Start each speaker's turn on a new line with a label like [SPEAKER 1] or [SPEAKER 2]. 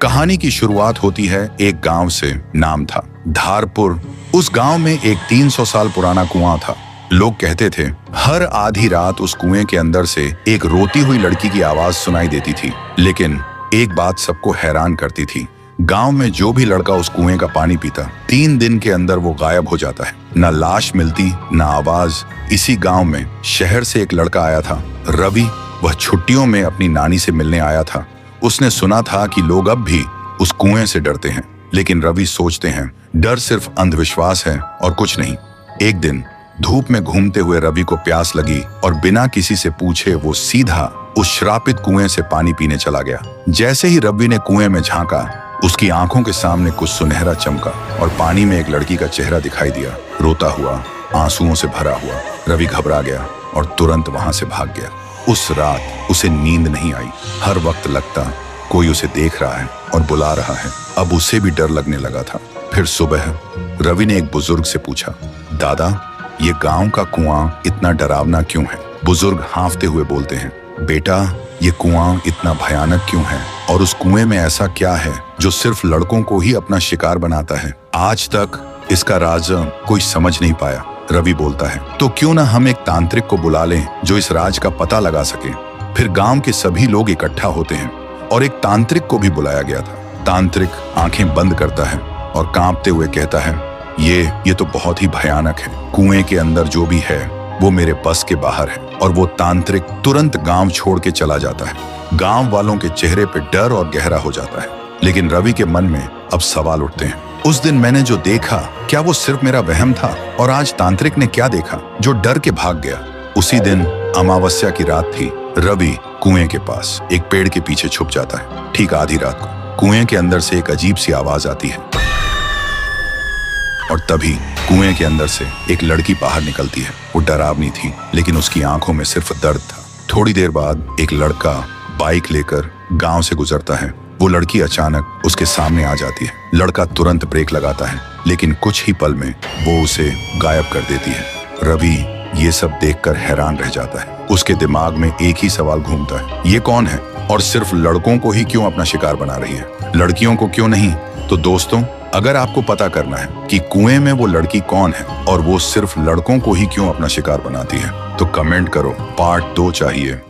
[SPEAKER 1] कहानी की शुरुआत होती है एक गांव से। नाम था धारपुर। उस गांव में एक 300 साल पुराना कुआं था। लोग कहते थे हर आधी रात उस कुएं के अंदर से एक रोती हुई लड़की की आवाज सुनाई देती थी। लेकिन एक बात सबको हैरान करती थी, गांव में जो भी लड़का उस कुएं का पानी पीता 3 दिन के अंदर वो गायब हो जाता है। न लाश मिलती न आवाज। इसी गांव में शहर से एक लड़का आया था, रवि। वह छुट्टियों में अपनी नानी से मिलने आया था। उसने सुना था कि लोग अब भी उस कुएं से डरते हैं, लेकिन रवि सोचते हैं डर सिर्फ अंधविश्वास है और कुछ नहीं। एक दिन धूप में घूमते हुए रवि को प्यास लगी और बिना किसी से पूछे वो सीधा उस श्रापित कुएं से पानी पीने चला गया। जैसे ही रवि ने कुएं में झांका, उसकी आंखों के सामने कुछ सुनहरा चमका और पानी में एक लड़की का चेहरा दिखाई दिया, रोता हुआ, आंसुओं से भरा हुआ। रवि घबरा गया और तुरंत वहां से भाग गया। उस रात उसे नींद नहीं आई। हर वक्त लगता कोई उसे देख रहा है और बुला रहा है। अब उसे भी डर लगने लगा था। फिर सुबह रवि ने एक बुजुर्ग से पूछा, दादा, ये गांव का कुआं इतना डरावना क्यों है? बुजुर्ग हाँफते हुए बोलते हैं, बेटा, ये कुआं इतना भयानक क्यों है और उस कुएं में ऐसा क्या है जो सिर्फ लड़कों को ही अपना शिकार बनाता है? आज तक इसका राज कोई समझ नहीं पाया। रवि बोलता है, तो क्यों ना हम एक तांत्रिक को बुला लें जो इस राज का पता लगा सके। फिर गांव के सभी लोग इकट्ठा होते हैं और एक तांत्रिक को भी बुलाया गया था। तांत्रिक आंखें बंद करता है और कांपते हुए कहता है, ये तो बहुत ही भयानक है। कुएं के अंदर जो भी है वो मेरे बस के बाहर है। और वो तांत्रिक तुरंत गांव छोड़ के चला जाता है। गांव वालों के चेहरे पे डर और गहरा हो जाता है। लेकिन रवि के मन में अब सवाल उठते हैं, उस दिन मैंने जो देखा, क्या वो सिर्फ मेरा वहम था? और आज तांत्रिक ने क्या देखा जो डर के भाग गया? उसी दिन अमावस्या की रात थी। रवि कुएं के पास एक पेड़ के पीछे छुप जाता है। ठीक आधी रात को कुएं के अंदर से एक अजीब सी आवाज आती है और तभी कुएं के अंदर से एक लड़की बाहर निकलती है। वो डरावनी थी, लेकिन उसकी आंखों में सिर्फ दर्द था। थोड़ी देर बाद एक लड़का बाइक लेकर गांव से गुजरता है। वो लड़की अचानक उसके सामने आ जाती है। लड़का तुरंत ब्रेक लगाता है, लेकिन कुछ ही पल में वो उसे गायब कर देती है। रवि ये सब देखकर हैरान रह जाता है। उसके दिमाग में एक ही सवाल घूमता है, ये कौन है और सिर्फ लड़कों को ही क्यों अपना शिकार बना रही है, लड़कियों को क्यों नहीं? तो दोस्तों, अगर आपको पता करना है कि कुएं में वो लड़की कौन है और वो सिर्फ लड़कों को ही क्यों अपना शिकार बनाती है, तो कमेंट करो, पार्ट 2 चाहिए।